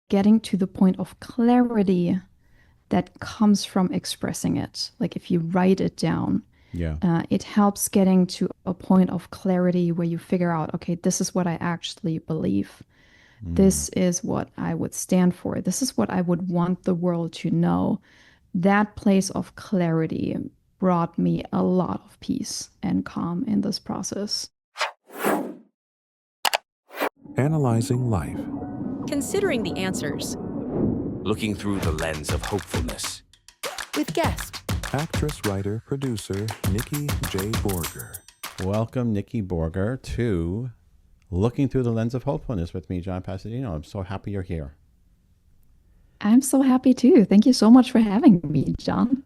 getting to the point of clarity that comes from expressing it. Like if you write it down, Yeah. it helps getting to a point of clarity where you figure out, okay, this is what I actually believe. Mm. This is what I would stand for. This is what I would want the world to know. That place of clarity brought me a lot of peace and calm in this process. Analyzing life. Considering the answers Looking through the lens of hopefulness. with guest Actress, writer, producer Nikki J. Borger. Welcome, Nikki Borger, to Looking Through the Lens of Hopefulness with me, John Pasadino. I'm so happy you're here. I'm so happy too. Thank you so much for having me, John.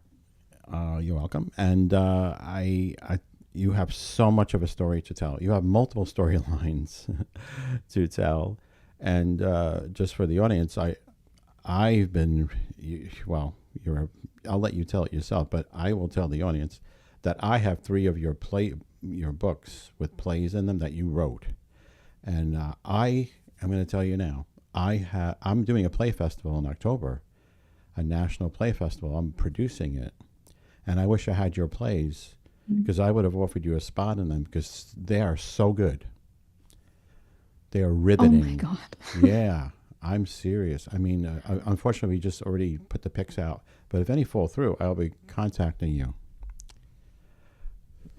You're welcome. And you have so much of a story to tell. You have multiple storylines to tell. And just for the audience, I've been, well, I'll let you tell it yourself, but I will tell the audience that I have three of your books with plays in them that you wrote. And I am going to tell you now, I'm doing a play festival in October, a national play festival. I'm producing it. And I wish I had your plays because I would have offered you a spot in them because they are so good. They are Oh my riveting. God. Yeah, I'm serious. I mean, unfortunately, we just already put the picks out. But if any fall through, I'll be contacting you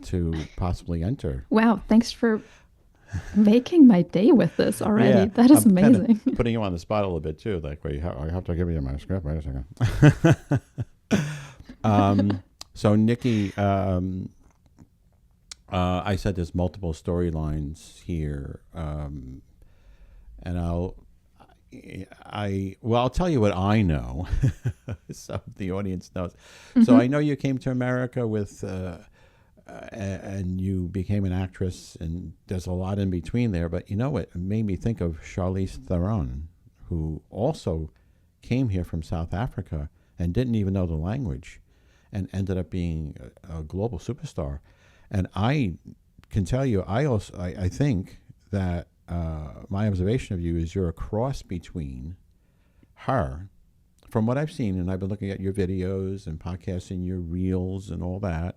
to possibly enter. Wow, thanks for making my day with this already. Yeah, That is I'm kind of amazing. putting you on the spot a little bit too. Like, wait, I have to give you my script. Wait a second. So, Nikki, I said there's multiple storylines here, and I'll tell you what I know, so the audience knows. So Mhm. I know you came to America with, and you became an actress, and there's a lot in between there. But you know what? It made me think of Charlize Theron, who also came here from South Africa and didn't even know the language, and ended up being a global superstar. And I can tell you, I think that my observation of you is you're a cross between her, from what I've seen, and I've been looking at your videos and podcasts and your reels and all that,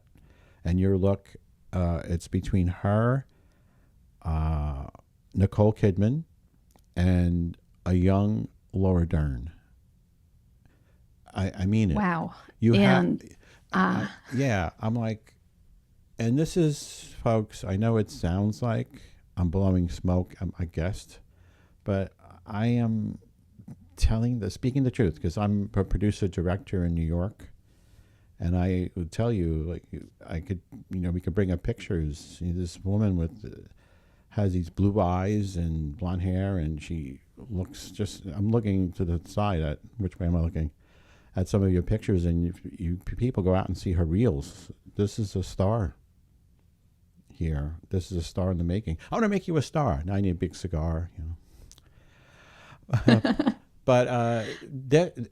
and your look, it's between her, uh, Nicole Kidman, and a young Laura Dern. I mean it. Wow. You have, And uh, yeah. I'm like, and this is, folks. I know it sounds like I'm blowing smoke. I'm a guest, but I am speaking the truth because I'm a producer director in New York, and I would tell you, like, I could, we could bring up pictures. This woman has these blue eyes and blonde hair, and she looks just. I'm looking to the side at which way am I looking? At some of your pictures, and you people go out and see her reels. This is a star here. This is a star in the making. I want to make you a star. Now I need a big cigar, But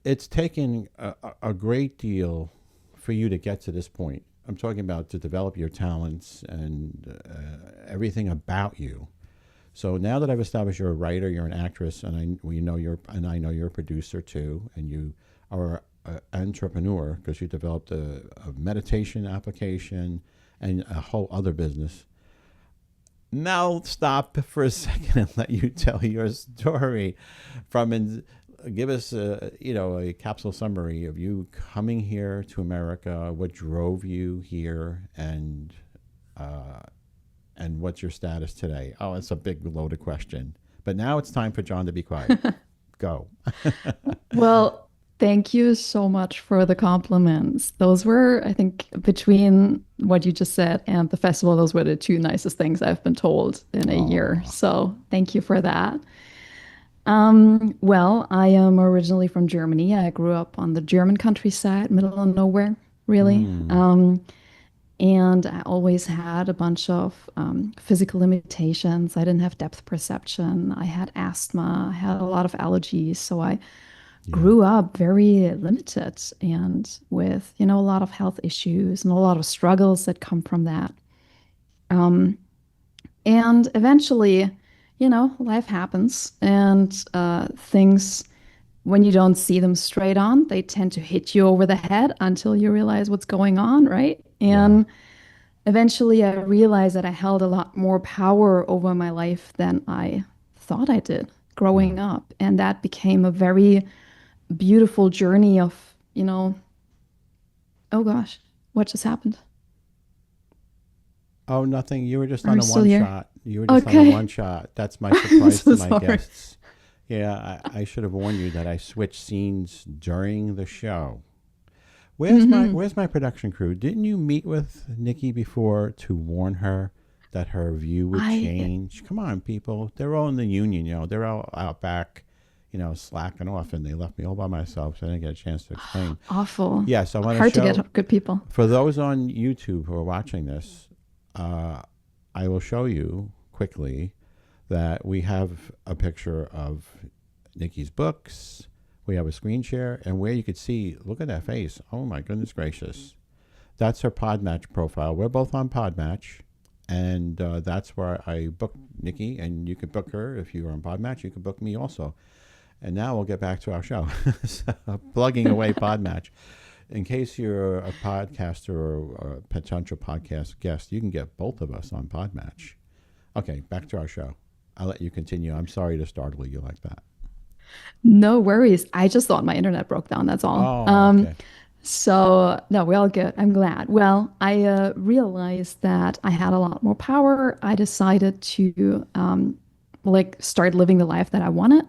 it's taken a great deal for you to get to this point. I'm talking about to develop your talents and everything about you. So now that I've established you're a writer, you're an actress, and I know you're a producer too, and you are an entrepreneur because you developed a meditation application and a whole other business. Now stop for a second and let you tell your story give us a capsule summary of you coming here to America, what drove you here, uh, and what's your status today. Oh, it's a big loaded question, but now it's time for John to be quiet. Go. well, thank you so much for the compliments. Those were, I think, between what you just said and the festival, those were the two nicest things I've been told in a year. Oh. So thank you for that. Well, I am originally from Germany. I grew up on the German countryside, middle of nowhere, really. Mm. And I always had a bunch of physical limitations. I didn't have depth perception. I had asthma. I had a lot of allergies. So I Yeah. grew up very limited and with, a lot of health issues and a lot of struggles that come from that. Um, and eventually, life happens and things when you don't see them straight on, they tend to hit you over the head until you realize what's going on, right? Yeah. And eventually I realized that I held a lot more power over my life than I thought I did Yeah. growing up. And that became a very beautiful journey of, oh gosh, what just happened? Oh, nothing. You were just Are on we a still one here? shot. You were just on a Okay. one shot. That's my I'm surprise to so my sorry. guests. Yeah, I should have warned you that I switched scenes during the show. Where's my production crew? Didn't you meet with Nikki before to warn her that her view would I change? Come on, people. They're all in the union, they're all out back, slacking off, and they left me all by myself, so I didn't get a chance to explain. awful. Yes, I want to Hard to show, get good people. for those on YouTube who are watching this, I will show you quickly that we have a picture of Nikki's books. We have a screen share, and where you could see, look at that face. Oh my goodness gracious. That's her Podmatch profile. We're both on Podmatch, and that's where I booked Nikki, and you can book her. If you're on Podmatch, you can book me also. And now we'll get back to our show. So, plugging away Podmatch. In case you're a podcaster or a potential podcast guest, you can get both of us on Podmatch. Okay, back to our show. I'll let you continue. I'm sorry to startle you like that. No worries. I just thought my internet broke down. That's all. Oh, okay. So no, we're all good. I'm glad. Well, I realized that I had a lot more power. I decided to start living the life that I wanted,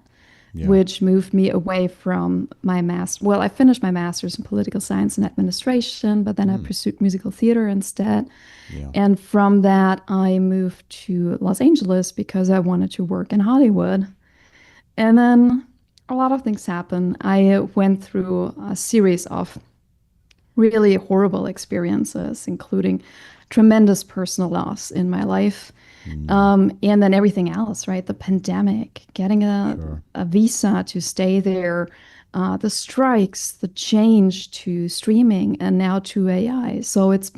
Yeah. which moved me away from my master. Well, I finished my master's in political science and administration, but then I pursued musical theater instead. Yeah. And from that, I moved to Los Angeles because I wanted to work in Hollywood. And then a lot of things happened. I went through a series of really horrible experiences, including tremendous personal loss in my life. And then everything else, right? The pandemic, getting Sure. a visa to stay there, the strikes, the change to streaming, and now to AI. So it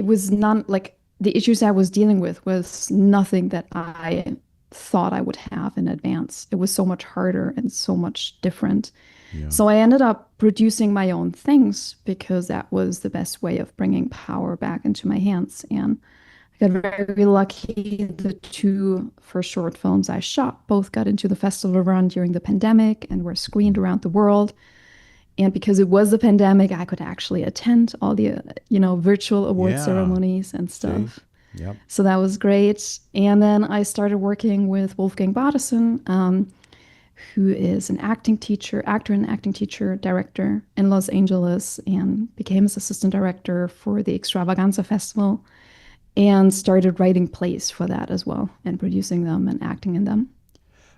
was not like the issues I was dealing with was nothing that I thought I would have in advance. It was so much harder and so much different. Yeah. So I ended up producing my own things because that was the best way of bringing power back into my hands. And I got very lucky. The two first short films I shot both got into the festival run during the pandemic and were screened around the world. And because it was the pandemic, I could actually attend all the, virtual award Yeah. ceremonies and See? stuff. Yep. So that was great. And then I started working with Wolfgang Bodison, who is an actor and acting teacher, director in Los Angeles, and became his assistant director for the Extravaganza Festival and started writing plays for that as well and producing them and acting in them.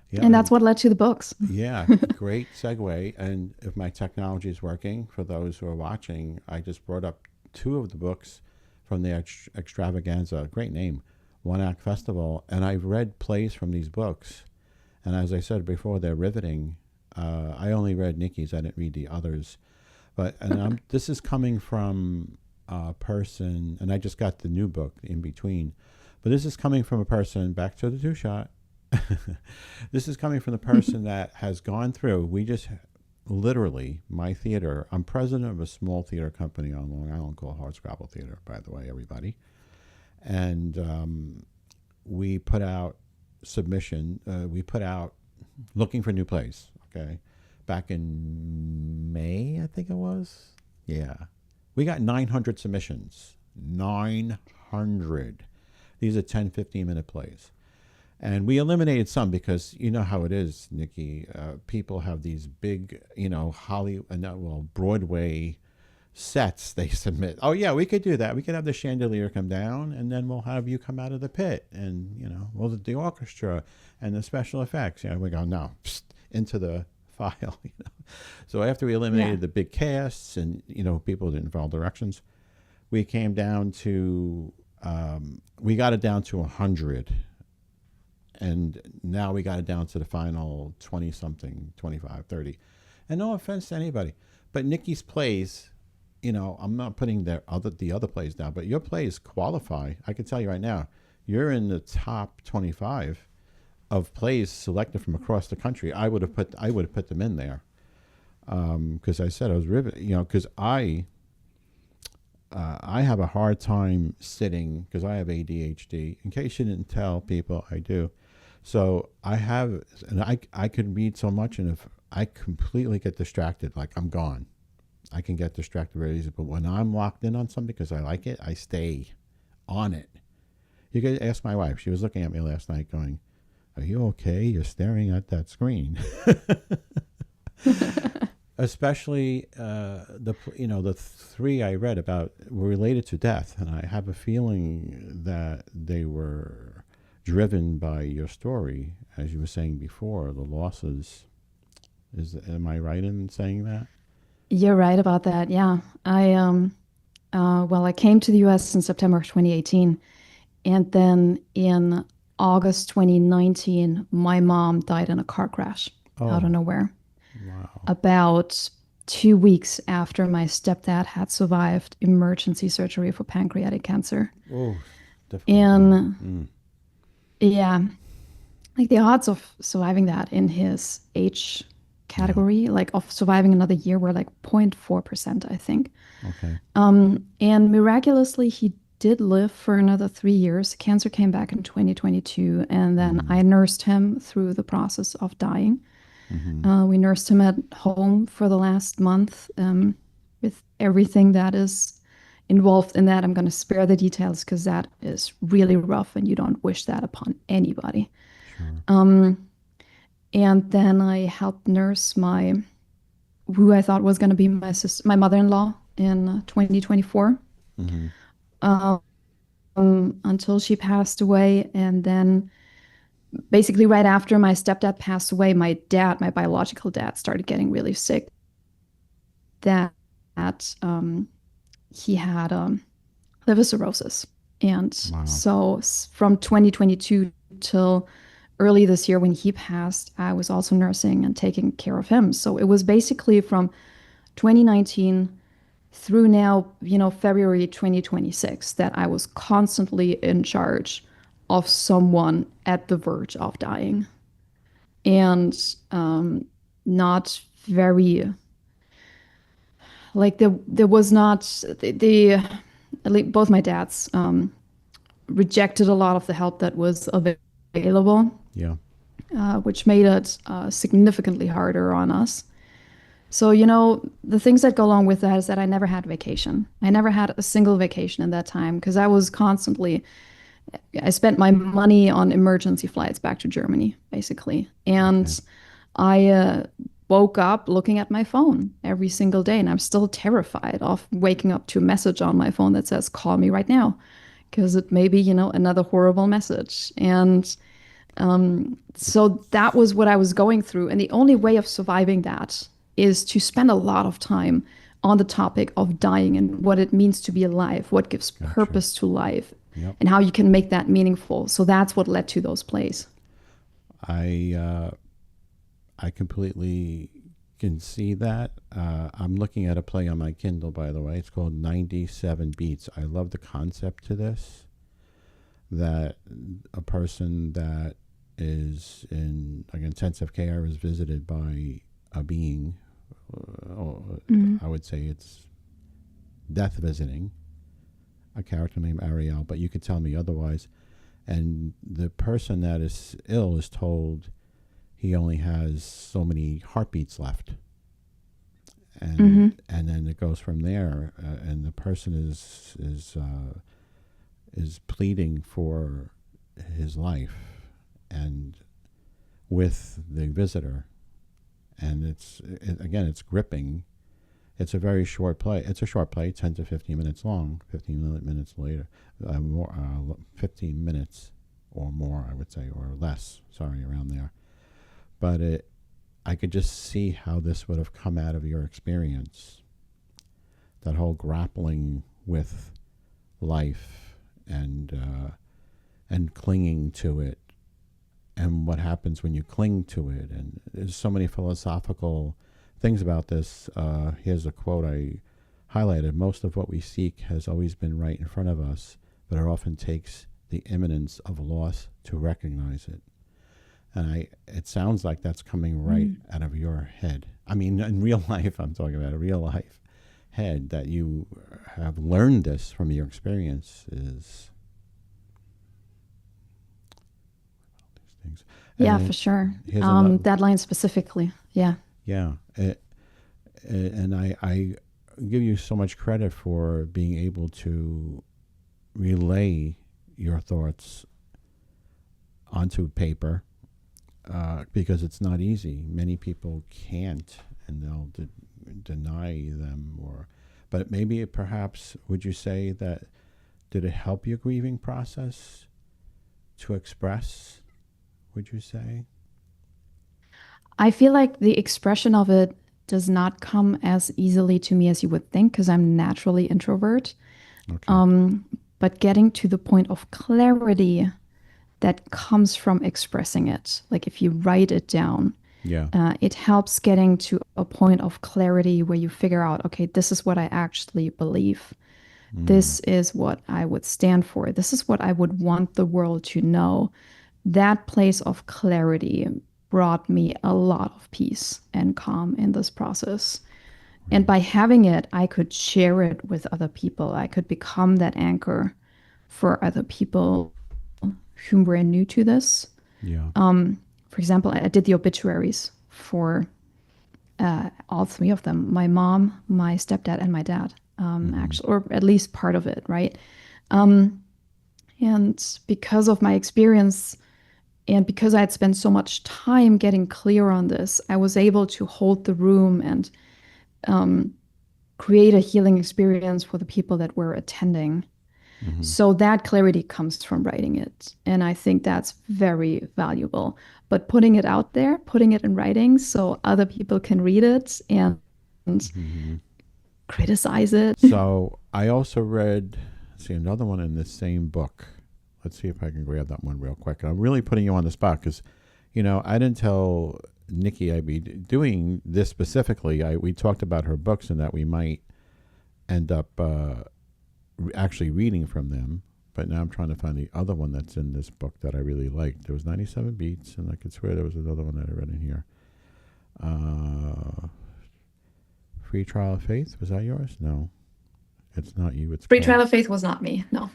Yeah. And that's what led to the books. Yeah. Great segue. And if my technology is working, for those who are watching, I just brought up two of the books from the Extravaganza. Great name. One Act Festival. And I've read plays from these books. And as I said before, they're riveting. I only read Nikki's. I didn't read the others. This is coming from a person, and I just got the new book in between. But this is coming from a person, back to the two shot. This is coming from the person that has gone through. We just literally, my theater, I'm president of a small theater company on Long Island called Hardscrabble Theater, by the way, everybody. And we put out we put out looking for new plays, okay, back in May, I think it was. Yeah. We got 900 submissions. 900. These are 10, 15-minute plays. And we eliminated some because you know how it is, Nikki. People have these big, Broadway sets they submit. Oh, yeah, we could do that. We could have the chandelier come down, and then we'll have you come out of the pit, and, we'll do the orchestra and the special effects. We go, no, into the file. So after we eliminated the big casts and, people didn't follow directions, we came down to, we got it down to 100. And now we got it down to the final 20-something, 25, 30. And no offense to anybody, but Nikki's plays, I'm not putting the other plays down, but your plays qualify. I can tell you right now, you're in the top 25 of plays selected from across the country, I would have put them in there, because I said I was riveted, because I have a hard time sitting because I have ADHD. In case you didn't tell people, I do. So I could read so much, and if I completely get distracted, like I'm gone. I can get distracted very easily. But when I'm locked in on something because I like it, I stay on it. You could ask my wife. She was looking at me last night going, "Are you okay? You're staring at that screen." Especially the three I read about were related to death, and I have a feeling that they were driven by your story, as you were saying before, the losses. Am I right in saying that? You're right about that. Yeah. I came to the US in September 2018, and then in August 2019, my mom died in a car crash out of Oh, nowhere. wow. About 2 weeks after my stepdad had survived emergency surgery for pancreatic cancer. Oh, difficult. And Mm. yeah, like the odds of surviving that in his age Yeah. category, like of surviving another year, were like 0.4%, I think. Okay. And miraculously, he did live for another 3 years. Cancer came back in 2022, and then Mm. I nursed him through the process of dying. Mm-hmm. We nursed him at home for the last month, with everything that is involved in that. I'm going to spare the details because that is really rough, and you don't wish that upon anybody. Sure. And then I helped nurse who I thought was going to be my mother-in-law in 2024, Mm-hmm. until she passed away. And then basically right after my stepdad passed away, my biological dad, started getting really sick. That he had liver cirrhosis. And Wow. so from 2022 till early this year when he passed, I was also nursing and taking care of him. So it was basically from 2019 through now, February 2026, that I was constantly in charge of someone at the verge of dying. And not very, like, there was not, at least both my dads rejected a lot of the help that was available, Yeah. which made it significantly harder on us. So, the things that go along with that is that I never had vacation. I never had a single vacation in that time because I spent my money on emergency flights back to Germany, basically. Okay. And I woke up looking at my phone every single day, and I'm still terrified of waking up to a message on my phone that says, "Call me right now," because it may be, another horrible message. And so that was what I was going through. And the only way of surviving that is to spend a lot of time on the topic of dying and what it means to be alive, what gives Gotcha. purpose to life, Yep. and how you can make that meaningful. So that's what led to those plays. I completely can see that. I'm looking at a play on my Kindle, by the way. It's called 97 Beats. I love the concept to this, that a person that is in like intensive care is visited by a being. I would say it's death visiting, a character named Ariel, but you could tell me otherwise. And the person that is ill is told he only has so many heartbeats left, and then it goes from there. And the person is pleading for his life, and with the visitor, and it's gripping. It's a very short play. It's a short play, 10 to 15 minutes long. 15 minutes later, 15 minutes or more, I would say, or less. Sorry, around there. But I could just see how this would have come out of your experience. That whole grappling with life and clinging to it, and what happens when you cling to it. And there's so many philosophical things about this. Here's a quote I highlighted. Most of what we seek has always been right in front of us, but it often takes the imminence of loss to recognize it. And it sounds like that's coming right out of your head. I mean, in real life, I'm talking about a real life head, that you have learned this from your experiences. These things. And Yeah, then for sure. here's another. That line specifically. Yeah. Yeah. And I give you so much credit for being able to relay your thoughts onto paper, because it's not easy. Many people can't, and they'll deny them. But maybe, perhaps, would you say that, did it help your grieving process to express? Would you say? I feel like the expression of it does not come as easily to me as you would think because I'm naturally introvert. Okay. But getting to the point of clarity that comes from expressing it, like if you write it down, Yeah. it helps getting to a point of clarity where you figure out, okay, this is what I actually believe. This is what I would stand for. This is what I would want the world to know. That place of clarity brought me a lot of peace and calm in this process. And by having it, I could share it with other people. I could become that anchor for other people whom were new to this. Yeah. For example, I did the obituaries for all three of them, my mom, my stepdad, and my dad, actually, or at least part of it, right? And because of my experience and because I had spent so much time getting clear on this, I was able to hold the room and create a healing experience for the people that were attending. So that clarity comes from writing it. And I think that's very valuable. But putting it out there, putting it in writing so other people can read it and criticize it. So I also read, let's see, another one in the same book. Let's see if I can grab that one real quick. And I'm really putting you on the spot because, I didn't tell Nikki I'd be doing this specifically. We talked about her books and that we might end up actually reading from them. But now I'm trying to find the other one that's in this book that I really liked. There was 97 Beats, and I could swear there was another one that I read in here. Free Trial of Faith, was that yours? No, it's not you. It's Free called. Trial of Faith was not me, no.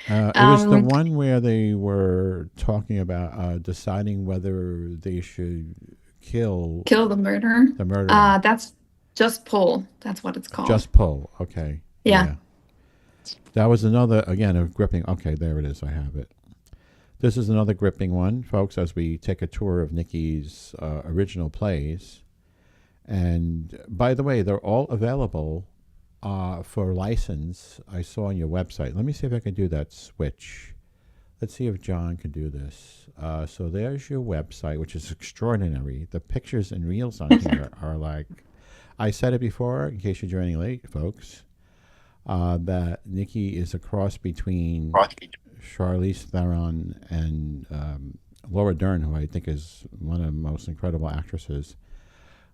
It was the one where they were talking about deciding whether they should kill Kill the Murderer. the murderer. That's Just Pull. That's what it's called. Just Pull. Okay. Yeah. That was another, again, a gripping. Okay, there it is. I have it. This is another gripping one, folks, as we take a tour of Nikki's original plays. And by the way, they're all available for license. I saw on your website. Let me see if I can do that switch. Let's see if John can do this. So there's your website, which is extraordinary. The pictures and reels on here are like, I said it before, in case you're joining late, folks, that Nikki is a cross between Charlize Theron and Laura Dern, who I think is one of the most incredible actresses.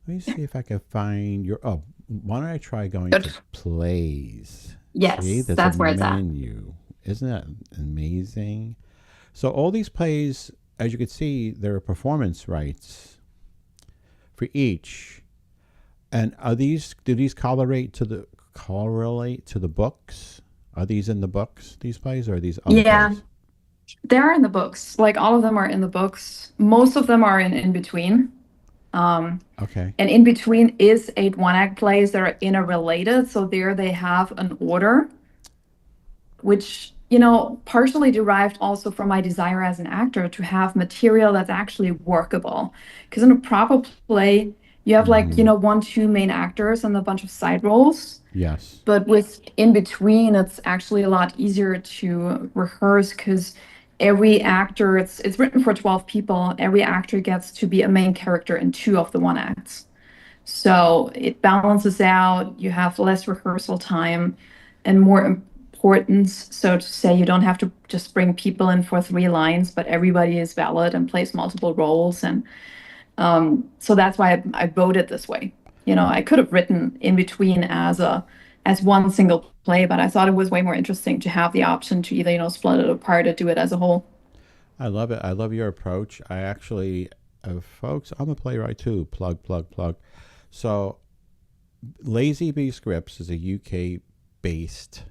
Let me see if I can find your. Oh, why don't I try going to plays? Yes, See, there's that's a where it's at. menu. Isn't that amazing? So all these plays, as you can see, there are performance rights for each. And do these correlate to the books? Are these in the books, these plays, or are these other plays? They're in the books. Like all of them are in the books. Most of them are in between. Okay. And in between is 8 one-act plays that are interrelated. So there they have an order, which, partially derived also from my desire as an actor to have material that's actually workable. Because in a proper play, you have 1, 2 main actors and a bunch of side roles. Yes. But with in between, it's actually a lot easier to rehearse because every actor, it's written for 12 people. Every actor gets to be a main character in 2 of the one acts. So it balances out. You have less rehearsal time and more importance. So to say, you don't have to just bring people in for 3 lines, but everybody is valid and plays multiple roles. And so that's why I wrote it this way. I could have written in between as one single play, but I thought it was way more interesting to have the option to either, split it apart or do it as a whole. I love it. I love your approach. I actually, folks, I'm a playwright too. Plug, plug, plug. So, Lazy Bee Scripts is a UK based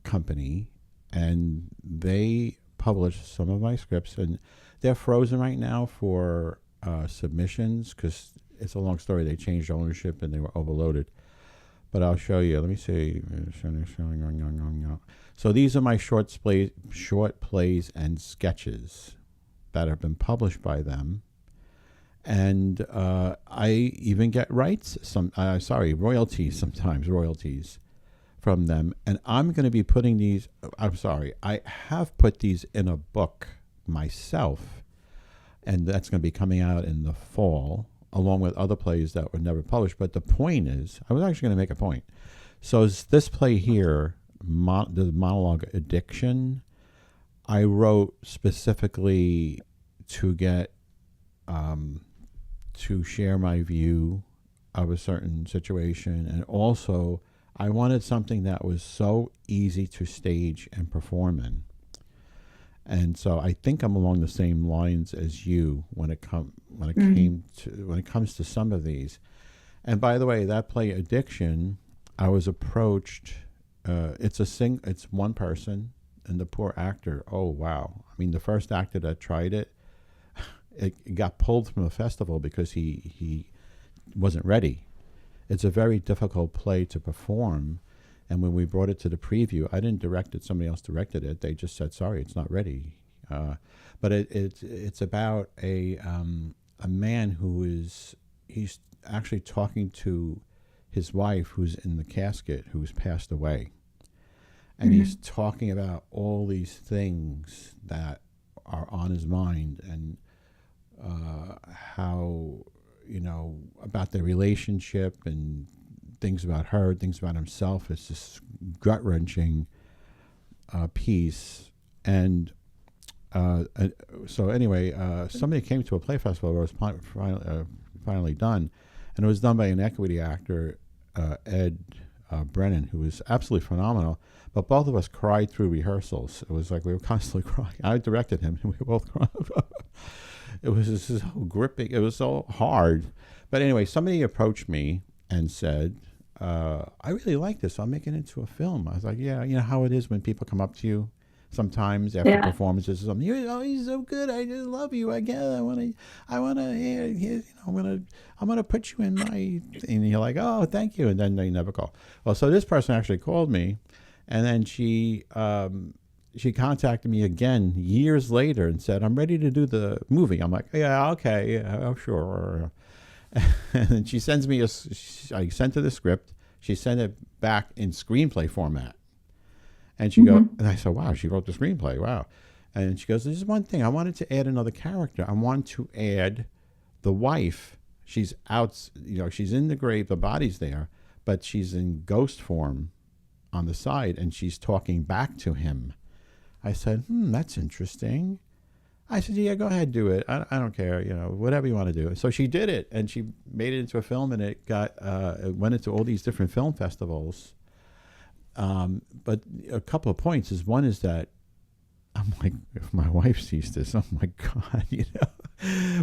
company, and they publish some of my scripts, and they're frozen right now for submissions because it's a long story. They changed ownership and they were overloaded. But I'll show you. Let me see. So these are my short plays and sketches that have been published by them, and I even get royalties sometimes, royalties from them. And I'm going to be putting these. I'm sorry, I have put these in a book myself, and that's going to be coming out in the fall, along with other plays that were never published. But the point is, I was actually going to make a point. So this play here, the monologue Addiction, I wrote specifically to get to share my view of a certain situation, and also I wanted something that was so easy to stage and perform in. And so I think I'm along the same lines as you when it comes to some of these. And by the way, that play Addiction, I was approached. It's one person, and the poor actor. Oh wow! I mean, the first actor that tried it, it got pulled from a festival because he wasn't ready. It's a very difficult play to perform. And when we brought it to the preview, I didn't direct it. Somebody else directed it. They just said, sorry, it's not ready. But it's about a man he's actually talking to his wife who's in the casket, who's passed away. And he's talking about all these things that are on his mind, and how, about their relationship and things about her, things about himself. It's this gut-wrenching piece. And so anyway, somebody came to a play festival where it was finally done, and it was done by an equity actor, Ed Brennan, who was absolutely phenomenal. But both of us cried through rehearsals. It was like we were constantly crying. I directed him, and we were both crying. It was just so gripping. It was so hard. But anyway, somebody approached me and said, I really like this. I'll make it into a film. I was like, yeah, you know how it is when people come up to you sometimes after performances or something. He's so good. I just love you. I want to, I'm going to put you in my, and you're like, oh, thank you. And then they never call. Well, so this person actually called me, and then she contacted me again years later and said, I'm ready to do the movie. I'm like, yeah, okay, yeah, oh, sure. And she sends me I sent her the script. She sent it back in screenplay format. And she goes, and I said, wow, she wrote the screenplay. Wow. And she goes, there's one thing. I wanted to add another character. I want to add the wife. She's out, she's in the grave. The body's there, but she's in ghost form on the side, and she's talking back to him. I said, that's interesting. I said, yeah, go ahead, do it. I don't care, whatever you want to do. So she did it, and she made it into a film, and it went into all these different film festivals. But a couple of points is, one is that I'm like, if my wife sees this, oh my God,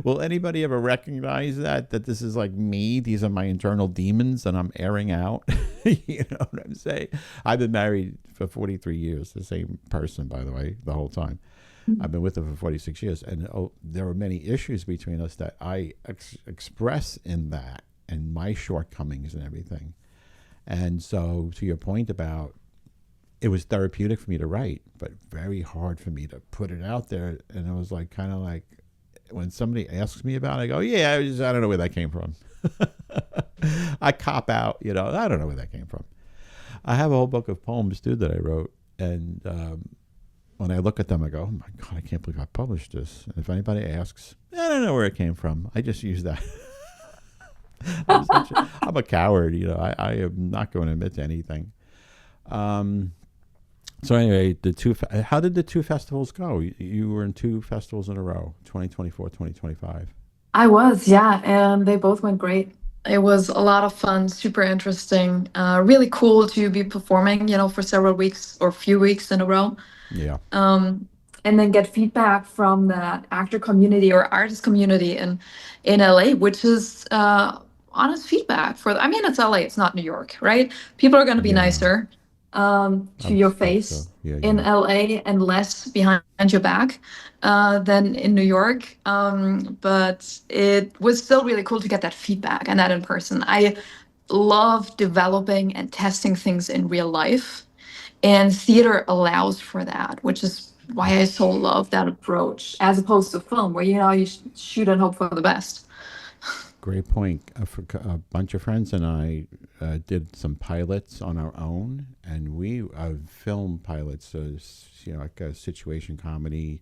will anybody ever recognize that this is like me? These are my internal demons that I'm airing out. You know what I'm saying? I've been married for 43 years, the same person, by the way, the whole time. I've been with her for 46 years, and there were many issues between us that I express in that, and my shortcomings and everything. And so, to your point about, it was therapeutic for me to write, but very hard for me to put it out there. And it was like, kind of like, when somebody asks me about it, I go, yeah, I don't know where that came from. I cop out, I don't know where that came from. I have a whole book of poems too that I wrote, and when I look at them, I go, oh my God, I can't believe I published this. And if anybody asks, I don't know where it came from. I just use that. I'm a coward, I am not going to admit to anything. So anyway, how did the two festivals go? You were in two festivals in a row, 2024, 2025. I was, yeah, and they both went great. It was a lot of fun, super interesting, really cool to be performing, for several weeks or few weeks in a row. Yeah. and then get feedback from the actor community or artist community in LA, which is honest feedback for. I mean, it's LA, it's not New York, right? People are going to be Yeah, nicer I to would your think so. face Yeah, in yeah. LA and less behind your back than in New York. But it was still really cool to get that feedback and that in person. I love developing and testing things in real life, and theater allows for that, which is why I so love that approach as opposed to film, where you shoot and hope for the best. Great point. A bunch of friends and I did some pilots on our own, and we filmed pilots, like situation comedy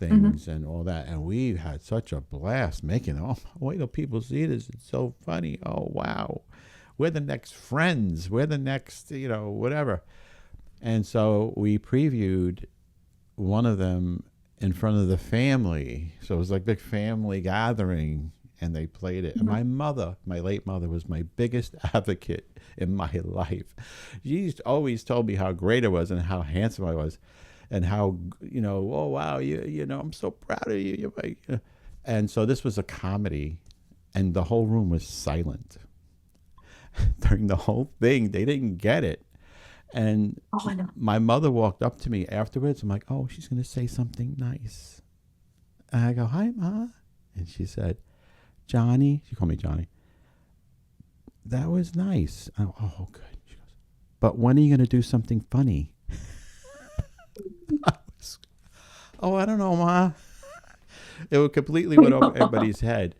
Hmm. things and all that, and we had such a blast making. Oh, wait till people see this! It's so funny. Oh, wow, we're the next Friends. We're the next, whatever. And so we previewed one of them in front of the family. So it was like a big family gathering, and they played it. And my mother, my late mother, was my biggest advocate in my life. She always told me how great I was and how handsome I was, and how oh wow, I'm so proud of you. You're And so this was a comedy, and the whole room was silent during the whole thing. They didn't get it. And Oh, I know. my mother walked up to me afterwards. I'm like, oh, she's going to say something nice. And I go, hi, Ma. And she said, Johnny, she called me Johnny. That was nice. I go, oh, good. She goes, but when are you going to do something funny? Oh, I don't know, Ma. It completely went over everybody's head.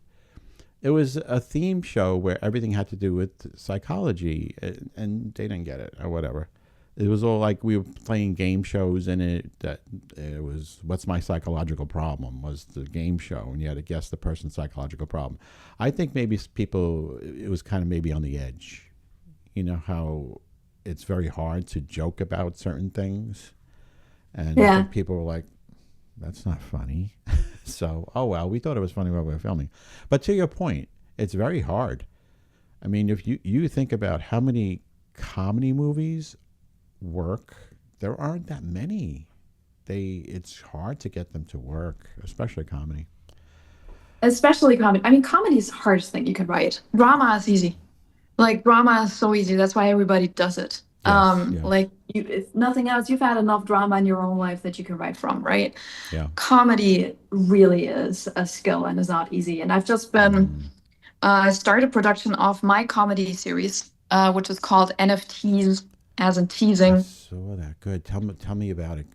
It was a theme show where everything had to do with psychology, and they didn't get it or whatever. It was all like we were playing game shows in it. That it was, what's my psychological problem was the game show, and you had to guess the person's psychological problem. I think maybe people, it was kind of maybe on the edge. You know how it's very hard to joke about certain things, and I Yeah. think people were like, that's not funny. So, oh well, we thought it was funny while we were filming. But to your point, it's very hard. I mean, if you think about how many comedy movies work, there aren't that many. It's hard to get them to work, especially comedy. Especially comedy. I mean, comedy is the hardest thing you can write. Drama is easy. Like drama is so easy. That's why everybody does it. Yes, yes, Like if nothing else, you've had enough drama in your own life that you can write from, right? yeah. Comedy really is a skill and is not easy. And I've just been Mm, started production of my comedy series, which is called NFTs, as in I teasing. saw that. Good. Tell me about it.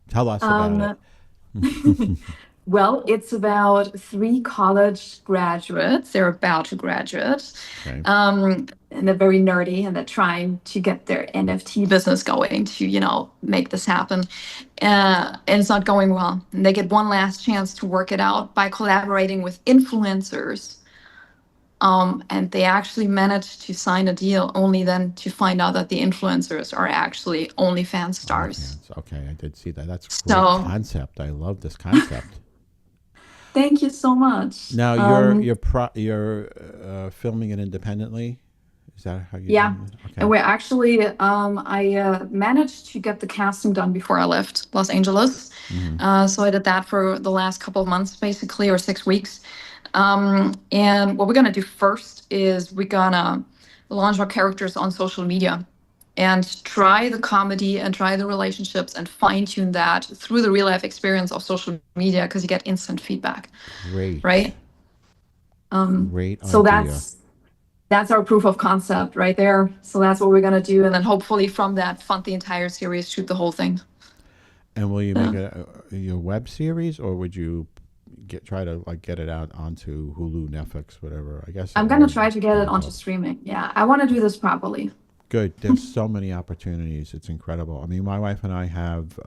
Tell us about it. Um, well, it's about three college graduates. They're about to graduate. Okay. And they're very nerdy and they're trying to get their NFT business going to, make this happen. And it's not going well. And they get one last chance to work it out by collaborating with influencers. And they actually managed to sign a deal only then to find out that the influencers are actually OnlyFans stars. OnlyFans. Okay, I did see that. That's a great So concept. I love this concept. thank you so much. Now you're filming it independently. Is that how you're Yeah. doing it? And Okay. we're actually, I managed to get the casting done before I left Los Angeles. Hmm. So I did that for the last couple of months, basically, or 6 weeks. And what we're gonna do first is we're gonna launch our characters on social media and try the comedy and try the relationships and fine tune that through the real life experience of social media because you get instant feedback, Great. right? Um, Great so idea. that's our proof of concept right there. So that's what we're gonna do, and then hopefully from that fund the entire series, shoot the whole thing. And will you make Yeah. your web series, or would you try to like get it out onto Hulu, Netflix, whatever? I guess I'm it gonna will try to get it pop onto up. streaming. Yeah, I want to do this properly. Good. There's so many opportunities. It's incredible. I mean, my wife and I have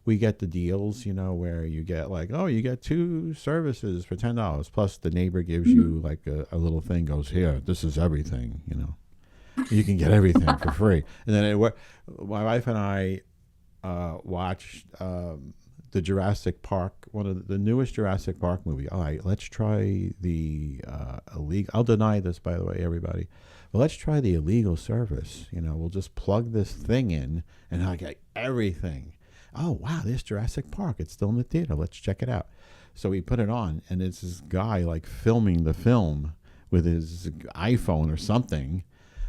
we get the deals, where you get like, oh, you get two services for $10, plus the neighbor gives you like a little thing, goes here. This is everything. You can get everything for free. And then my wife and I watched the Jurassic Park, one of the newest Jurassic Park movie. All right, let's try the illegal. I'll deny this, by the way, everybody. But let's try the illegal service. We'll just plug this thing in, and I get everything. Oh, wow, there's Jurassic Park. It's still in the theater. Let's check it out. So we put it on, and it's this guy like filming the film with his iPhone or something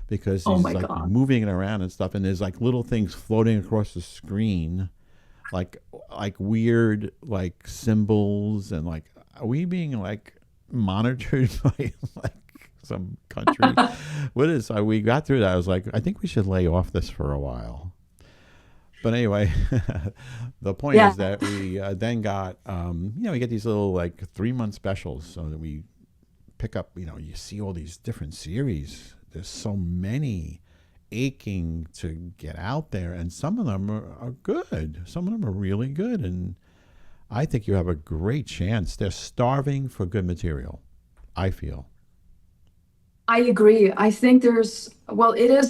because Oh he's my like God. moving it around and stuff. And there's like little things floating across the screen, like weird like symbols and like, are we being like monitored by like some country? What is? We got through that. I was like, I think we should lay off this for a while. But anyway, the point Yeah. is that we then got, we get these little like 3 month specials so that we pick up, you see all these different series. There's so many aching to get out there, and some of them are good. Some of them are really good, and I think you have a great chance. They're starving for good material, I feel. I agree. I think it is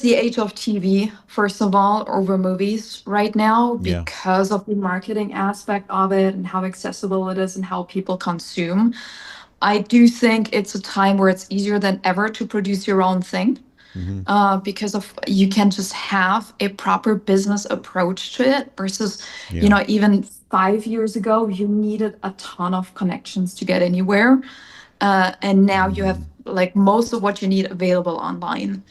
the age of TV, first of all, over movies right now Yeah. because of the marketing aspect of it and how accessible it is and how people consume. I do think it's a time where it's easier than ever to produce your own thing, Mm-hmm. because of you can just have a proper business approach to it versus, Yeah. even 5 years ago, you needed a ton of connections to get anywhere. And now you Mm-hmm. have like most of what you need available online.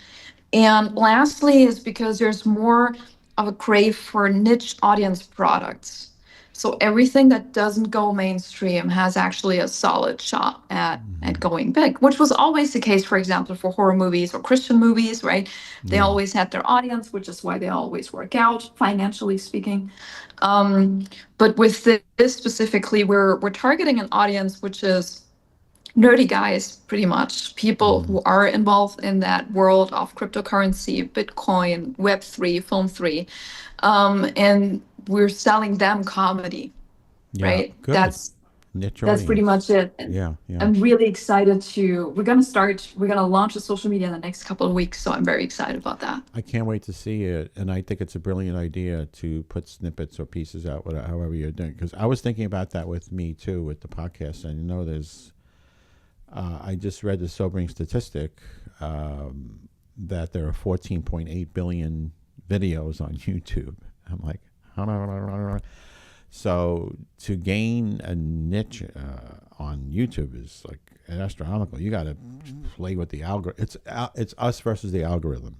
And lastly, is because there's more of a crave for niche audience products. So everything that doesn't go mainstream has actually a solid shot at Mm-hmm. going big, which was always the case, for example, for horror movies or Christian movies, right? They Yeah. always had their audience, which is why they always work out, financially speaking. Um, but with this specifically, we're targeting an audience which is nerdy guys, pretty much people Mm-hmm. who are involved in that world of cryptocurrency, Bitcoin, Web3, Film 3, and we're selling them comedy, Yeah. right? Good. That's Niche that's pretty audience. much it. And Yeah. Yeah. I'm really excited to. We're gonna launch a social media in the next couple of weeks, so I'm very excited about that. I can't wait to see it, and I think it's a brilliant idea to put snippets or pieces out, however you're doing. Because I was thinking about that with me too, with the podcast. And there's, I just read the sobering statistic that there are 14.8 billion videos on YouTube. I'm like, so to gain a niche on YouTube is like astronomical. You got to play with the algorithm. It's us versus the algorithm.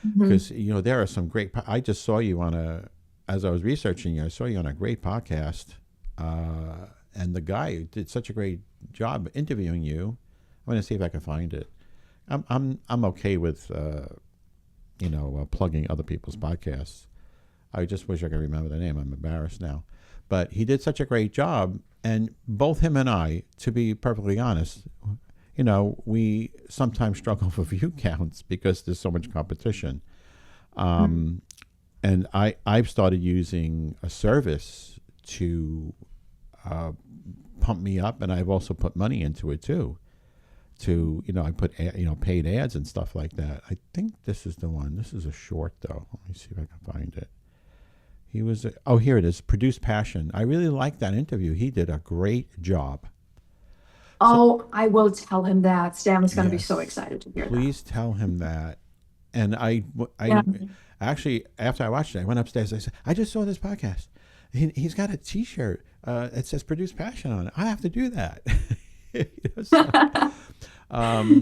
Mhm. Because there are some great. I just saw you on as I was researching you, I saw you on a great podcast, and the guy did such a great job interviewing you. I'm going to see if I can find it. I'm okay with plugging other people's podcasts. I just wish I could remember the name. I'm embarrassed now, but he did such a great job, and both him and I, to be perfectly honest, we sometimes struggle for view counts because there's so much competition. And I've started using a service to pump me up, and I've also put money into it too. I put paid ads and stuff like that. I think this is the one. This is a short though. Let me see if I can find it. He was here it is. Produce Passion. I really liked that interview. He did a great job. So Oh, I will tell him that. Stan is going to be so yes, excited to hear that. please tell him that. And Yeah. I actually, after I watched it, I went upstairs. I said, I just saw this podcast. He's got a T-shirt. It says "Produce Passion" on it. I have to do that.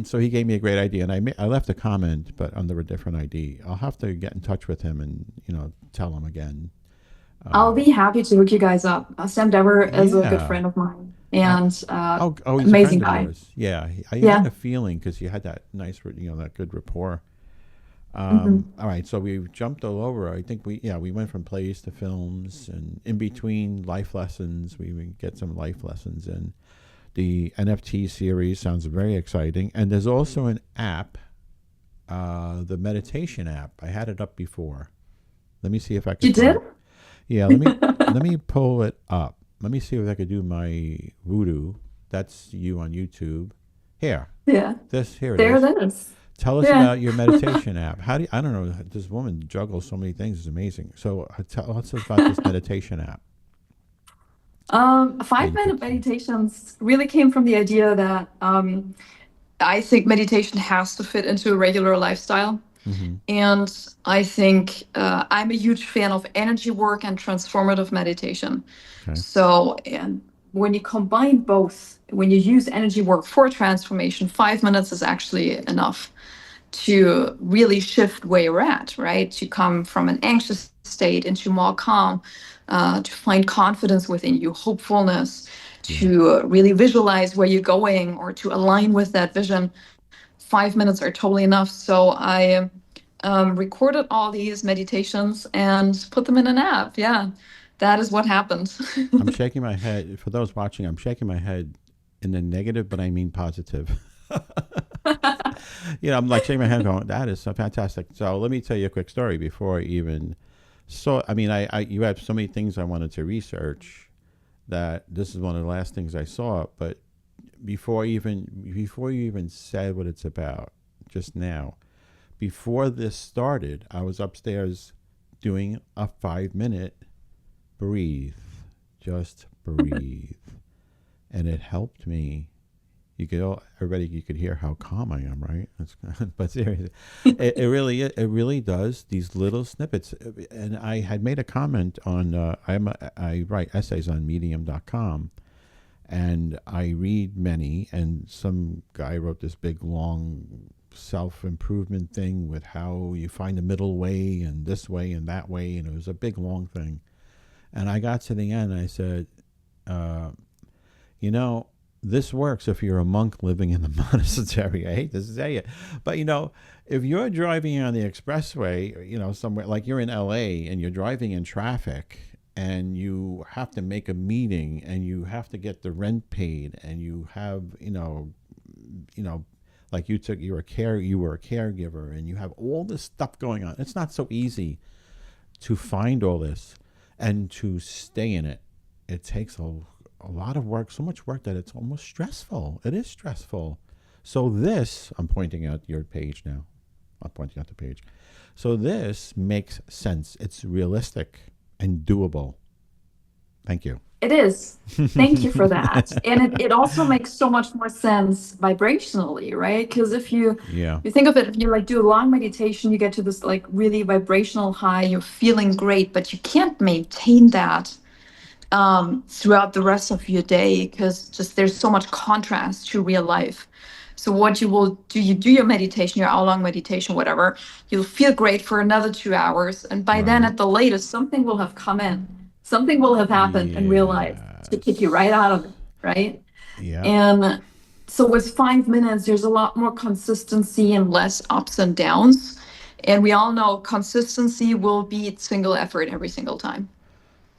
So he gave me a great idea, and I left a comment, but under a different ID. I'll have to get in touch with him and tell him again. I'll Um, be happy to hook you guys up. Sam Dever is a good yeah. friend of mine I, and he's a amazing friend of guy. yours. Yeah, I had Yeah. a feeling because you had that nice, that good rapport. Hmm. All right, so we jumped all over. I think we went from plays to films, and in between life lessons, we would get some life lessons in. The NFT series sounds very exciting, and there's also an app, the meditation app. I had it up before. Let me see if I You could did? find. Yeah, let me pull it up. Let me see if I could do my voodoo. That's you on YouTube. Here, Yeah. here it There is. it is. Tell us Yeah. about your meditation app. How do you, I don't know. This woman juggles so many things. It's amazing. So tell us about this meditation app that Five you put minute together. meditations really came from the idea that I think meditation has to fit into a regular lifestyle. Mm-hmm. And I think I'm a huge fan of energy work and transformative meditation. Okay. So, and when you combine both, when you use energy work for transformation, 5 minutes is actually enough to really shift where you're at, right? To come from an anxious state into more calm, to find confidence within you, hopefulness, Yeah. to really visualize where you're going or to align with that vision. 5 minutes are totally enough. So I recorded all these meditations and put them in an app. Yeah, that is what happened. I'm shaking my head. For those watching, I'm shaking my head in the negative, but I mean positive. I'm like shaking my head going, that is so fantastic. So let me tell you a quick story before I even saw. I mean, you have so many things I wanted to research that this is one of the last things I saw. But before you even said what it's about just now, before this started, I was upstairs doing a 5 minute breathe, just breathe, and it helped me. You could hear how calm I am, right? But seriously, it really does these little snippets. And I had made a comment on I write essays on Medium.com, and I read many. And some guy wrote this big long self-improvement thing with how you find the middle way and this way and that way, and it was a big long thing. And I got to the end, and I said, this works if you're a monk living in the monastery. I hate to say it, but if you're driving on the expressway, somewhere like you're in LA and you're driving in traffic and you have to make a meeting and you have to get the rent paid and you have, like you were a caregiver and you have all this stuff going on. It's not so easy to find all this and to stay in it. It takes a lot of work, so much work that it's almost stressful. It is stressful. So I'm pointing out your page now. I'm pointing out the page. So this makes sense. It's realistic and doable. Thank you. It is. Thank you for that. And it also makes so much more sense vibrationally, right? Because if you think of it, if you like do a long meditation, you get to this like really vibrational high, you're feeling great, but you can't maintain that throughout the rest of your day because just there's so much contrast to real life. So what you will do, you do your meditation, your hour-long meditation, whatever, you'll feel great for another 2 hours. And by then at the latest, something will have come in. Something will have happened in real life to kick you right out of it, right? Yeah. And so with 5 minutes, there's a lot more consistency and less ups and downs. And we all know consistency will beat single effort every single time.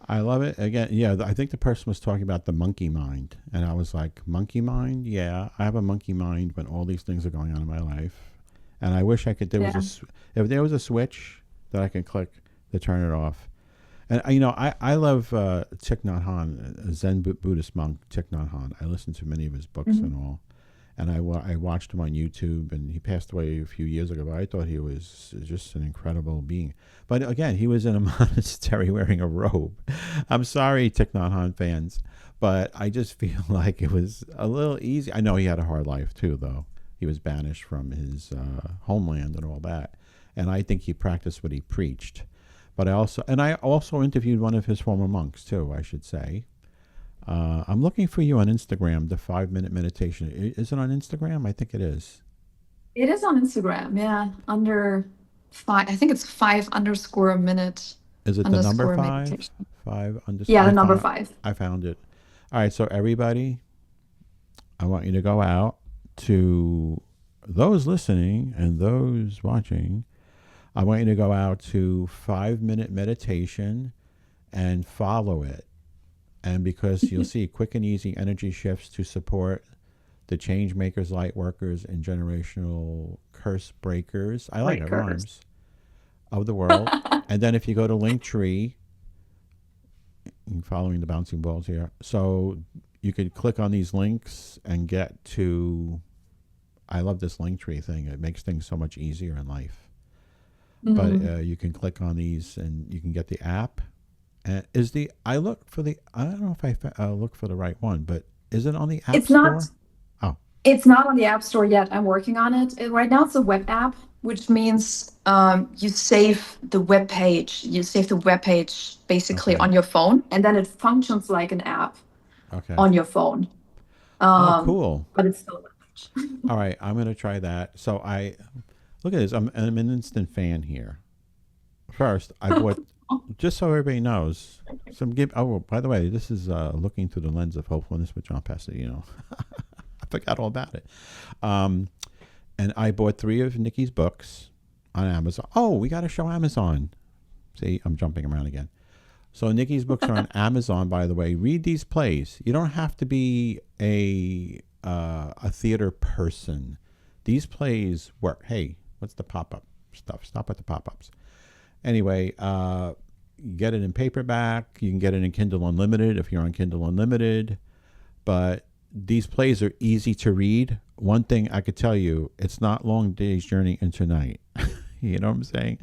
I love it. Again, yeah, I think the person was talking about the monkey mind. And I was like, monkey mind? Yeah, I have a monkey mind when all these things are going on in my life. And I wish I could, if there was a switch that I could click to turn it off. And, I love Thich Nhat Hanh, a Zen Buddhist monk, Thich Nhat Hanh. I listened to many of his books and all. And I watched him on YouTube, and he passed away a few years ago, but I thought he was just an incredible being. But again, he was in a monastery wearing a robe. I'm sorry, Thich Nhat Hanh fans, but I just feel like it was a little easy. I know he had a hard life too, though. He was banished from his homeland and all that. And I think he practiced what he preached. But I also interviewed one of his former monks too, I should say. I'm looking for you on Instagram, the 5 minute meditation. Is it on Instagram? I think it is. It is on Instagram, yeah. Under 5, I think it's 5_minute. Is it the number 5? Meditation. 5_. Yeah, the number 5. I found it. All right, so everybody, I want you to go out to those listening and those watching. I want you to go out to 5 minute meditation and follow it. And because you'll see quick and easy energy shifts to support the change makers, light workers, and generational curse breakers. I like it, rhymes, of the world. And then if you go to Linktree, I'm following the bouncing balls here. So you could click on these links and get to, I love this Linktree thing. It makes things so much easier in life. But you can click on these and you can get the app. And I don't know if I look for the right one, but is it on the app store? It's not on the App Store yet. I'm working on it. Right now it's a web app. which means you save the web page. You save the web page basically Okay. on your phone, and then it functions like an app Okay. on your phone. Oh, cool. But it's still web page. All right, I'm gonna try that. So I look at this. I'm an instant fan here. First, I bought, just so everybody knows, some give. Oh, by the way, this is looking through the lens of hopefulness with John Passadino. I forgot all about it. Um, and I bought 3 of Nikki's books on Amazon. Oh, we got to show Amazon. See, I'm jumping around again. So Nikki's books are on Amazon, by the way. Read these plays. You don't have to be a theater person. These plays work. Hey, what's the pop-up stuff? Stop at the pop-ups. Anyway, get it in paperback. You can get it in Kindle Unlimited if you're on Kindle Unlimited. But these plays are easy to read. One thing I could tell you, it's not Long Day's Journey into Night. You know what I'm saying?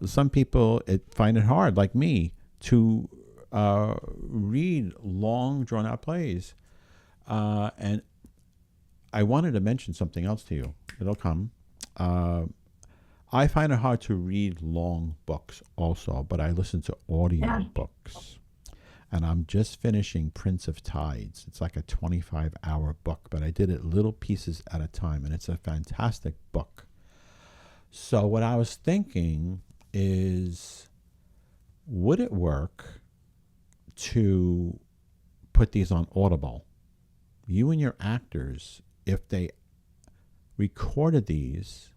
Some people find it hard, like me, to read long, drawn-out plays. And I wanted to mention something else to you. It'll come. I find it hard to read long books also, but I listen to audio books. And I'm just finishing Prince of Tides. It's like a 25-hour book, but I did it little pieces at a time, and it's a fantastic book. So what I was thinking is, would it work to put these on Audible? You and your actors, if they recorded these,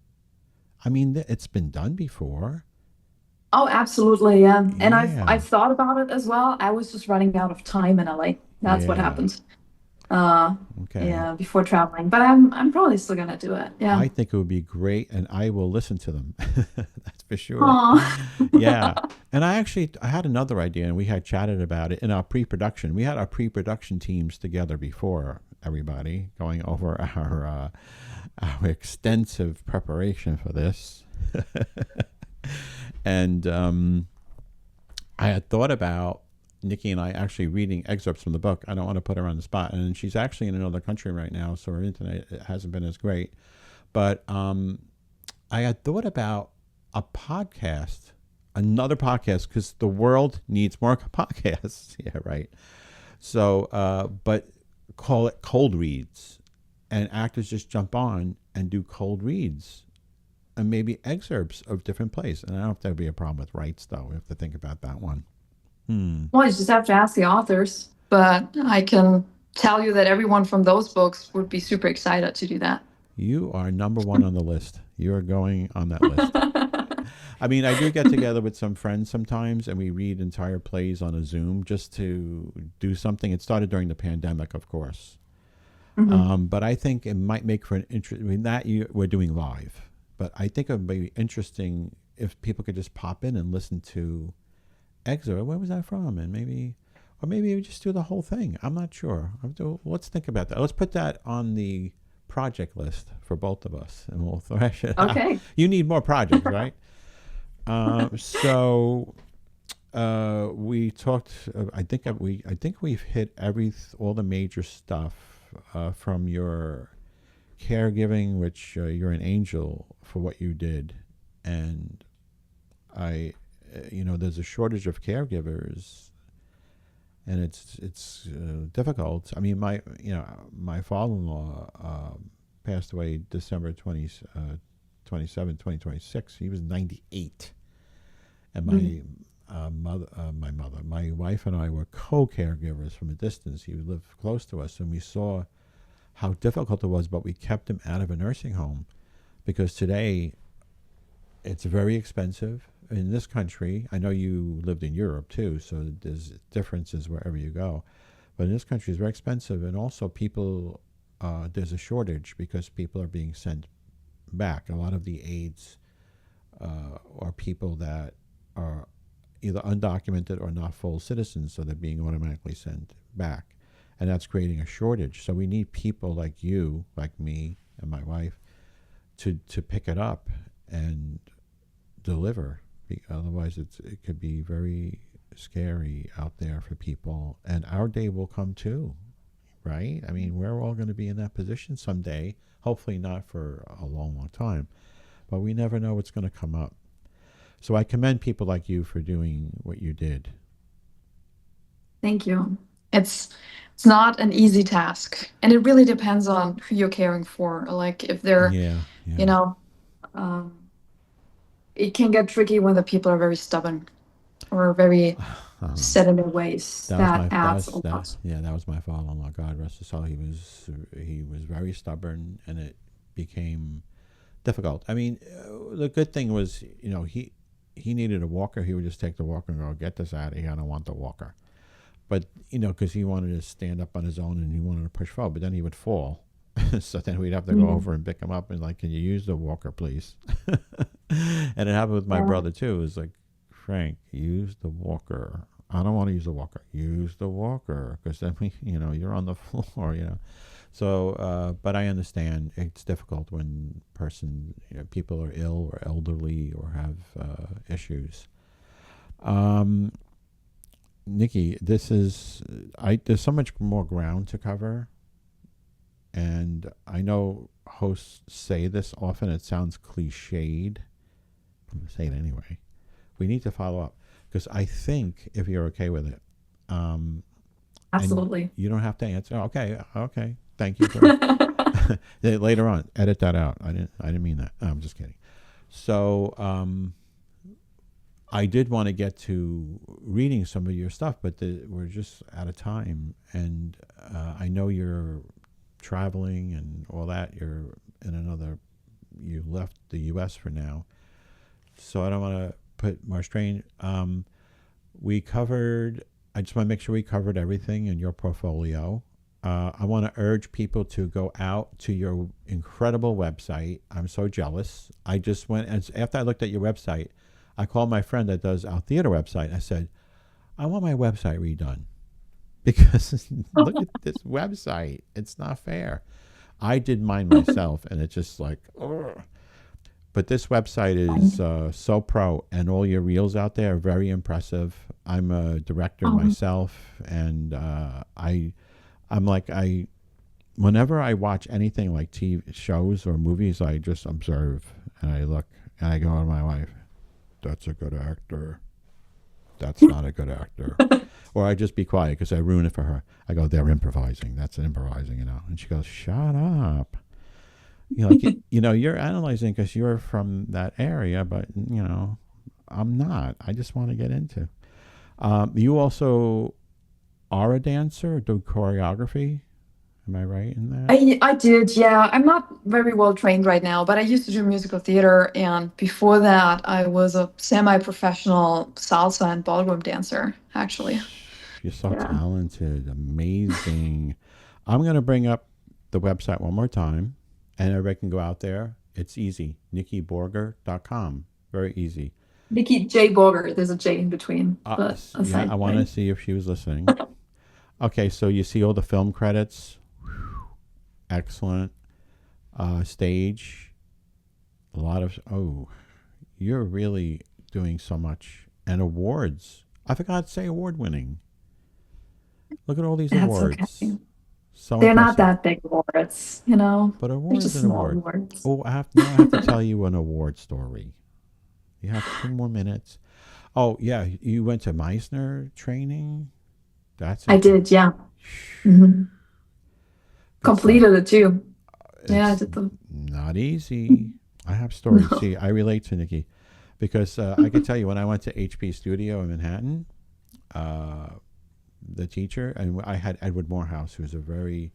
I mean, it's been done before. Oh, absolutely, yeah. And Yeah. I've thought about it as well. I was just running out of time in LA. That's what Yeah. happened. Okay. Yeah, before traveling. But I'm probably still gonna do it. Yeah. I think it would be great, and I will listen to them. That's for sure. Aw. Yeah. And I had another idea, and we had chatted about it in our pre-production. We had our pre-production teams together before, everybody, going over our extensive preparation for this. And I had thought about Nikki and I actually reading excerpts from the book. I don't want to put her on the spot. And she's actually in another country right now, so her internet hasn't been as great. But I had thought about a podcast, another podcast, because the world needs more podcasts. Yeah, right. So, but call it cold reads. And actors just jump on and do cold reads. And maybe excerpts of different plays. And I don't know if there would be a problem with rights, though. We have to think about that one. Well, you just have to ask the authors. But I can tell you that everyone from those books would be super excited to do that. You are number 1 on the list. You are going on that list. I mean, I do get together with some friends sometimes, and we read entire plays on a Zoom just to do something. It started during the pandemic, of course. But I think it might make for an interest. I mean, we're doing live. But I think it would be interesting if people could just pop in and listen to excerpt. Where was that from? And maybe we just do the whole thing. I'm not sure. Let's think about that. Let's put that on the project list for both of us, and we'll thrash it out. Okay. You need more projects, right? So we talked. I think we've hit all the major stuff from your caregiving, which you're an angel for what you did, and there's a shortage of caregivers, and it's difficult. I mean, my father-in-law passed away December 27, 2026. He was 98, and my wife and I were co-caregivers from a distance. He lived close to us, and we saw how difficult it was, but we kept him out of a nursing home, because today it's very expensive in this country. I know you lived in Europe too, so there's differences wherever you go, but in this country it's very expensive, and also there's a shortage because people are being sent back. A lot of the aides are people that are either undocumented or not full citizens, so they're being automatically sent back. And that's creating a shortage. So we need people like you, like me and my wife, to pick it up and deliver. Otherwise, it could be very scary out there for people. And our day will come too, right? I mean, we're all going to be in that position someday. Hopefully not for a long, long time. but we never know what's going to come up. So I commend people like you for doing what you did. Thank you. It's not an easy task, and it really depends on who you're caring for. Like if they're, Yeah, you yeah. know, um, it can get tricky when the people are very stubborn or very Uh-huh. set in their ways. That was That my adds that's a that lot. yeah, that was my father-in-law. God rest his soul. He was very stubborn, and it became difficult. I mean, the good thing was, he needed a walker. He would just take the walker and go, "Get this out of here. I don't want the walker." But because he wanted to stand up on his own and he wanted to push forward, but then he would fall. So then we'd have to go Mhm. over and pick him up and like, "Can you use the walker, please?" And it happened with my Yeah. brother too. It was like, "Frank, use the walker. I don't want to use the walker. Use the walker, because then you're on the floor. So, but I understand it's difficult when people are ill or elderly or have issues. Um, Nikki, there's so much more ground to cover, and I know hosts say this often. It sounds cliched. I'm going to say it anyway. We need to follow up, because I think, if you're okay with it, and Absolutely. you don't have to answer. Okay. Thank you for later on. Edit that out. I didn't mean that. No, I'm just kidding. So I did want to get to reading some of your stuff, but we're just out of time. And I know you're traveling and all that. You left the U.S. for now. So I don't want to put more strain. I just want to make sure we covered everything in your portfolio. I want to urge people to go out to your incredible website. I'm so jealous. I just went, and after I looked at your website, I called my friend that does our theater website. I said, "I want my website redone, because look at this website. It's not fair." I did mine myself, and it's just like, ugh. But this website is so pro, and all your reels out there are very impressive. I'm a director Um, myself, and whenever I watch anything like TV shows or movies, I just observe and I look and I go to my wife, "That's a good actor. That's not a good actor." Or I just be quiet because I ruin it for her. I go, "They're improvising. That's improvising. And she goes, "Shut up." You're analyzing because you're from that area, but I'm not. I just want to get into. You also are a dancer, do choreography. Am I right in that? I did, yeah. I'm not very well trained right now, but I used to do musical theater, and before that, I was a semi-professional salsa and ballroom dancer, actually. You're so Yeah. talented, amazing. I'm going to bring up the website one more time, and everybody can go out there. It's easy. NikkiBorger.com. Very easy. Nikki J. Borger, there's a J in between, but Yeah, aside I want to thing. see if she was listening. Okay, so you see all the film credits. Excellent. Stage. A lot of. Oh, you're really doing so much. And awards. I forgot to say award winning. Look at all these That's okay. awards. So They're not impressive. that big awards. But They're award is just an small award. awards. Oh, I have to tell you an award story. You have 2 more minutes. Oh yeah, you went to Meisner training. That's I impressive. did, yeah. Hmm. It's Completed it too. Yeah, I it's did them. not easy. I have stories. No. See, I relate to Nikki, because I could tell you when I went to HP Studio in Manhattan, uh, the teacher, and I had Edward Morehouse, who's a very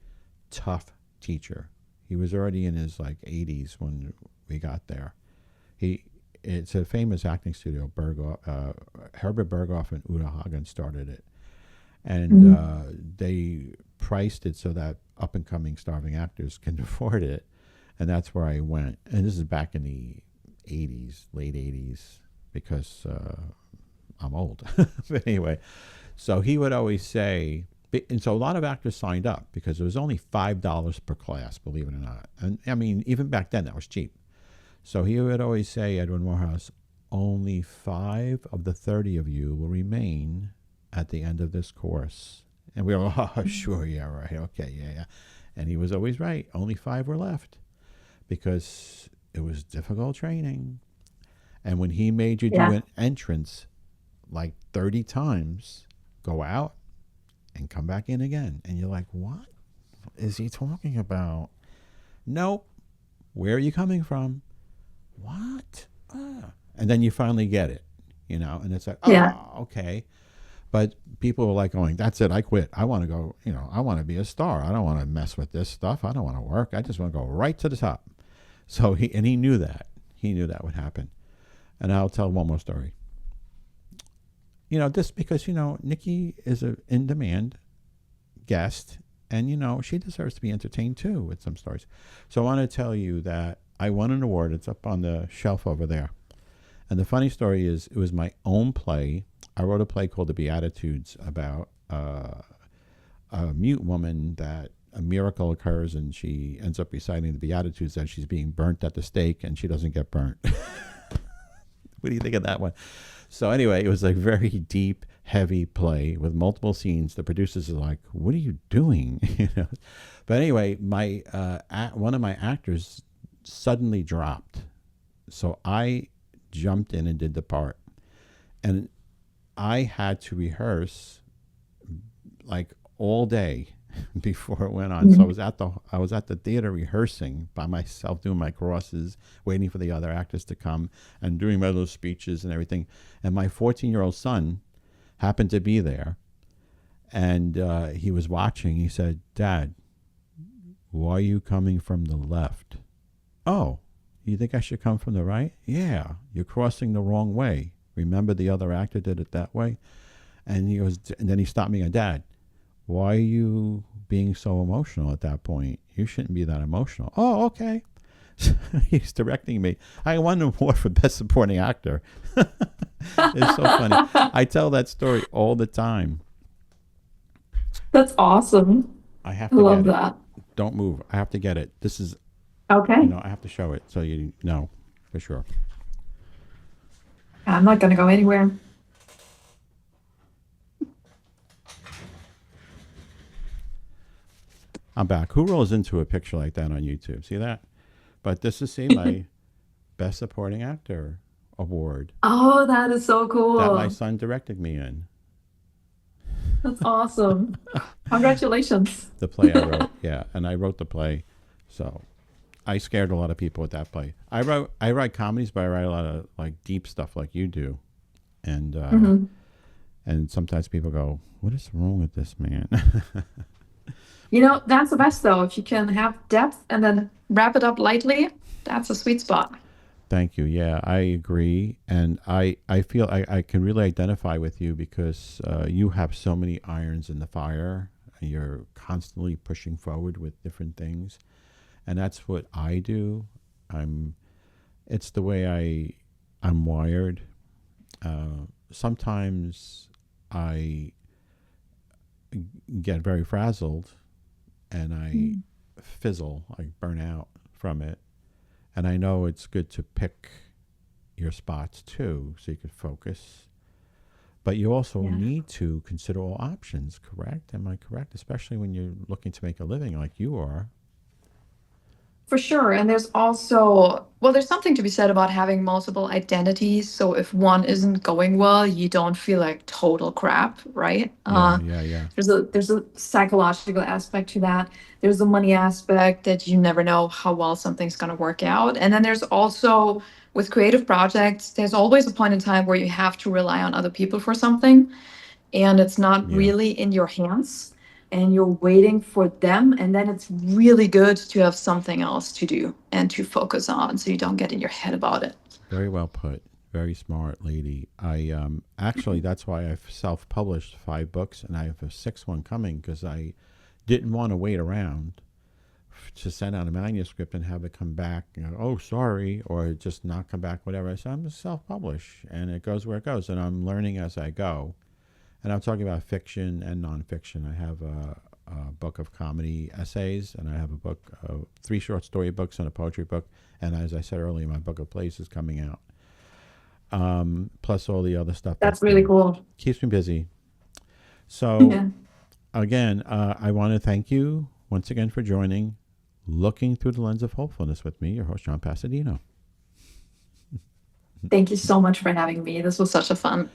tough teacher. He was already in his 80s when we got there. It's a famous acting studio. Herbert Berghoff and Uta Hagen started it, and Mhm. they priced it so that up and coming starving actors can afford it, and that's where I went. And this is back in the '80s, late '80s, because I'm old. But anyway, so he would always say, and so a lot of actors signed up because it was only $5 per class, believe it or not. And I mean, even back then, that was cheap. So he would always say, Edwin Morehouse, "Only 5 of the 30 of you will remain at the end of this course." And we were, "Oh, sure, yeah, right, okay, yeah, yeah." And he was always right. Only 5 were left, because it was difficult training. And when he made you do Yeah. an entrance like 30 times, go out and come back in again. And you're like, what is he talking about? Nope. Where are you coming from? What? And then you finally get it, and it's like, Yeah. oh, okay. But people are like going, that's it, I quit. I want to go, I want to be a star. I don't want to mess with this stuff. I don't want to work. I just want to go right to the top. So he knew that. He knew that would happen. And I'll tell one more story. Just because, Nikki is an in-demand guest, and, she deserves to be entertained too with some stories. So I want to tell you that I won an award. It's up on the shelf over there. And the funny story is, it was my own play. I wrote a play called The Beatitudes about a mute woman that a miracle occurs and she ends up reciting the Beatitudes as she's being burnt at the stake and she doesn't get burnt. What do you think of that one? So anyway, it was a very deep, heavy play with multiple scenes. The producers are like, what are you doing? But anyway, my one of my actors suddenly dropped. So I jumped in and did the part. And I had to rehearse like all day before it went on. So I was at the theater rehearsing by myself, doing my crosses, waiting for the other actors to come and doing my little speeches and everything. And my 14-year-old son happened to be there, and he was watching. He said, Dad, why are you coming from the left? Oh, you think I should come from the right? Yeah, you're crossing the wrong way. Remember the other actor did it that way? And and then he stopped me and, Dad, why are you being so emotional at that point? You shouldn't be that emotional. Oh, okay. He's directing me. I won an award for Best Supporting Actor. It's so funny. I tell that story all the time. That's awesome. I have I to love get it. that. Don't move. I have to get it. This is, Okay. I have to show it so you know for sure. I'm not going to go anywhere. I'm back. Who rolls into a picture like that on YouTube? See that? But this is my Best Supporting Actor award Oh, that is so cool. that my son directed me in. That's awesome. Congratulations. The play I wrote, yeah, and I wrote the play, so I scared a lot of people with that play. I write comedies, but I write a lot of like deep stuff like you do, and and sometimes people go, "What is wrong with this man?" That's the best though. If you can have depth and then wrap it up lightly, that's a sweet spot. Thank you. Yeah, I agree. And I feel I can really identify with you because you have so many irons in the fire. You're constantly pushing forward with different things. And that's what I do. It's the way I'm wired. Sometimes I get very frazzled and I fizzle, I burn out from it. And I know it's good to pick your spots too, so you could focus. But you also need to consider all options, correct? Am I correct? Especially when you're looking to make a living like you are. For sure. And there's also, well, there's something to be said about having multiple identities. So if one isn't going well, you don't feel like total crap, right? Yeah. There's a psychological aspect to that. There's a money aspect that you never know how well something's going to work out. And then there's also with creative projects, there's always a point in time where you have to rely on other people for something, and it's not Yeah. really in your hands and you're waiting for them, and then it's really good to have something else to do and to focus on so you don't get in your head about it. Very well put. Very smart lady. I actually that's why I've self-published 5 books and I have a 6th one coming because I didn't want to wait around to send out a manuscript and have it come back, oh sorry, or just not come back, whatever. I said I'm just self-publish and it goes where it goes, and I'm learning as I go. And I'm talking about fiction and nonfiction. I have a book of comedy essays, and I have a book of 3 short story books and a poetry book. And as I said earlier, my book of plays is coming out. Plus all the other stuff. That's really cool. Keeps me busy. So Yeah. again, I want to thank you once again for joining. Looking Through the Lens of Hopefulness with me, your host, John Pasadino. Thank you so much for having me. This was such a fun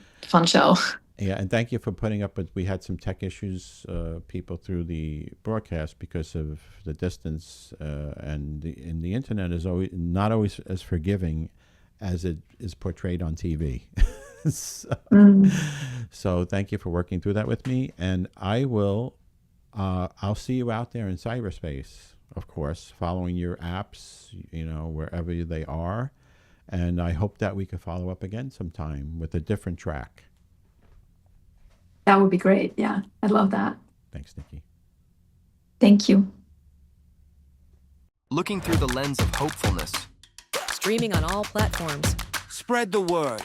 show. Yeah, and thank you for putting up with. We had some tech issues, people through the broadcast because of the distance, and the internet is always not always as forgiving as it is portrayed on TV. So thank you for working through that with me, and I'll see you out there in cyberspace, of course, following your apps, wherever they are, and I hope that we could follow up again sometime with a different track. That would be great. Yeah, I'd love that. Thanks, Nikki. Thank you. Looking Through the Lens of Hopefulness. Streaming on all platforms. Spread the word.